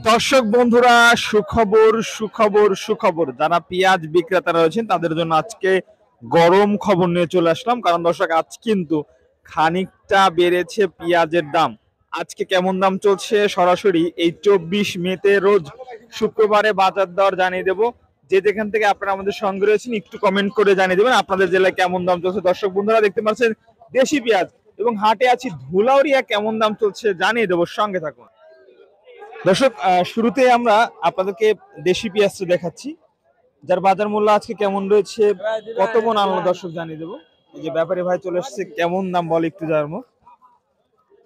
দর্শক বন্ধুরা, সুখবর সুখবর সুখবর। যারা পেঁয়াজ বিক্রেতা রয়েছেন তাদের জন্য আজকে গরম খবর নিয়ে চলে আসলাম। কারণ দর্শক, আজ কিন্তু খানিকটা বেড়েছে পেঁয়াজের দাম। আজকে কেমন দাম চলছে সরাসরি এই 24 মেতে রোজ শুক্রবারে বাজার দর জানিয়ে দেবো। যে যেখান থেকে আপনারা আমাদের সঙ্গে রয়েছেন একটু কমেন্ট করে জানিয়ে দেবেন আপনাদের জেলায় কেমন দাম চলছে। দর্শক বন্ধুরা, দেখতে পাচ্ছেন দেশি পেঁয়াজ এবং হাটে আছি ধুলাউড়িয়া, কেমন দাম চলছে জানিয়ে দেবো, সঙ্গে থাকুন। দর্শক, শুরুতে আমরা আপনাদেরকে দেশি পেঁয়াজটা দেখাচ্ছি, যার বাজার মূল্য আজকে কেমন রয়েছে, কত মন আনলো দর্শক জানিয়ে দেবো। এই যে ব্যাপারী ভাই চলে এসেছে, কেমন দাম বলে একটু জানবো।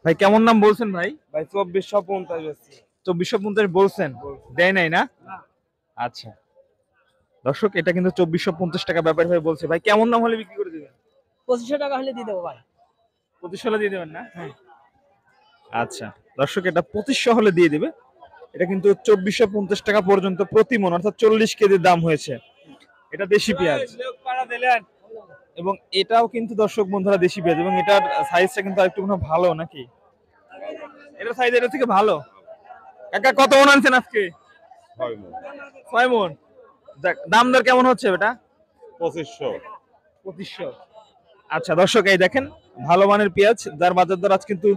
ভাই কেমন দাম বলছেন ভাই? ভাই 2450 বেচছি। 2450 বলছেন, দেয় নাই না? আচ্ছা দর্শক, এটা কিন্তু 2450 টাকা ব্যাপারী ভাই বলছে। ভাই কেমন দাম হলে বিক্রি করে দিবেন? 2500 টাকা হলে দিয়ে দেবো ভাই। 2500 হলে দিয়ে দেবেন না? আচ্ছা দর্শক, এটা 2500 হলে দিয়ে দিবে। এটা কিন্তু 2450 টাকা পর্যন্ত প্রতি মন, অর্থাৎ 40 কেজির দাম হয়েছে। এটা দেশি পেঁয়াজ এবং এটাও কিন্তু দর্শক বন্ধুরা দেশি পেঁয়াজ, এবং এটার সাইজটা কিন্তু আরেকটু মনে হয় ভালো নাকি? এটার সাইজ এটা থেকে ভালো। কাকা কত মন আনছেন আজকে? 6 মন। যাক, দাম দর কেমন হচ্ছে এটা? 2500। আচ্ছা দর্শক, এই দেখেন ভালো মানের পেঁয়াজ, যার বাজার দর আজ কিন্তু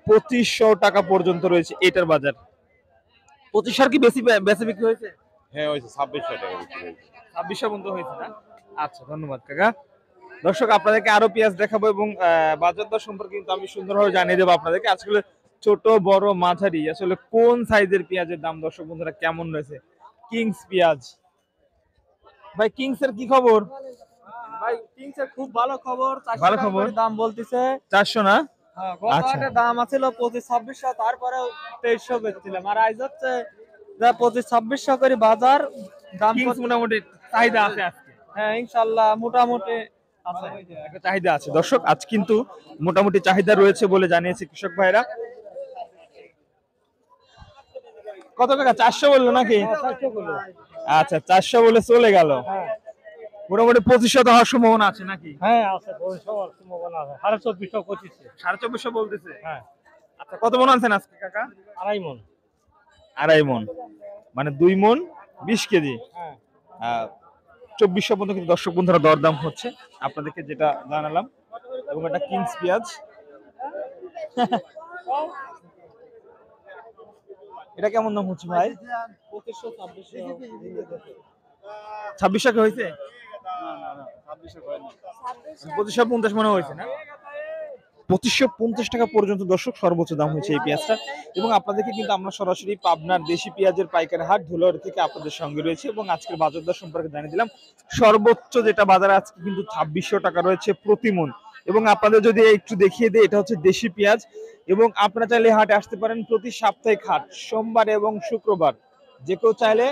2500 টাকা পর্যন্ত রয়েছে। এটার বাজার 2500 কি বেশি বেশি বিক্রি হয়েছে? হ্যাঁ হয়েছে 2600 টাকা বিক্রি হয়েছে। 2600 পর্যন্ত হয়েছে না? আচ্ছা ধন্যবাদ কাকা। দর্শক, আপনাদেরকে আরো পেঁয়াজ দেখাবো এবং বাজার দর সম্পর্কে কিন্তু আমি সুন্দরভাবে জানিয়ে দেবো আপনাদেরকে। আসলে ছোট বড় মাঝারি আসলে কোন সাইজের পেঁয়াজের দাম দর্শক বন্ধুরা কেমন রয়েছে। কিংস পেঁয়াজ, ভাই কিংস এর কি খবর? ভাই কিংসের খুব ভালো খবর, 400 ভালো টাকা খবর। করে দাম বলতেছে। 400 না? হ্যাঁ, গত আচ্ছা। হাটে দাম আছিল 25-2600, তারপরে 2300 বেচছিলাম। আর আজ হচ্ছে যা 25-2600 করে বাজার দাম। কিংস মোটামুটি চাহিদা আছে আজকে। হ্যাঁ ইনশাআল্লাহ মোটামুটি আছে। একটা চাহিদা আছে দর্শক, আজ কিন্তু মোটামুটি চাহিদা রয়েছে বলে জানিয়েছে কৃষক ভাইরা। কত টাকা? 400 বললো নাকি? আচ্ছা 400 বলে চলে গেল। মোটামুটি 2500 তো হওয়ার সম্ভাবনা আছে নাকি? হ্যাঁ আছে, 200 সম্ভাবনা আছে। 2450 2500। 2450 বলতেছে। হ্যাঁ আচ্ছা কত মন আনছেন আজকে কাকা? 2.5 মণ। 2.5 মন, মানে 2 মন 20 কেজি। হ্যাঁ 2400 পর্যন্ত কিন্তু দর্শক বন্ধুরা দরদাম হচ্ছে, আপনাদেরকে যেটা জানালাম। এবং এটা কিংস পেঁয়াজ। এটা কেমন দাম হচ্ছে ভাই? 2600 কি হয়েছে? 2550 মনে হয়েছে না? 2550 টাকা পর্যন্ত দর্শক সর্বোচ্চ দাম হয়েছে এই পেঁয়াজটা। এবং আপনাদেরকে কিন্তু আমরা সরাসরি পাবনার দেশি পেঁয়াজের পাইকারি হাট ধুলাউড়ি থেকে আপনাদের সঙ্গে রয়েছে এবং আজকের বাজার দর সম্পর্কে জানিয়ে দিলাম। সর্বোচ্চ যেটা বাজারে আজকে কিন্তু 2600 টাকা রয়েছে প্রতি মন। এবং আপনাদের যদি একটু দেখিয়ে দিই, এটা হচ্ছে দেশি পেঁয়াজ। এবং আপনারা চাইলে হাটে আসতে পারেন প্রতি সাপ্তাহিক হাট, সোমবার এবং শুক্রবার। যে কেউ চাইলে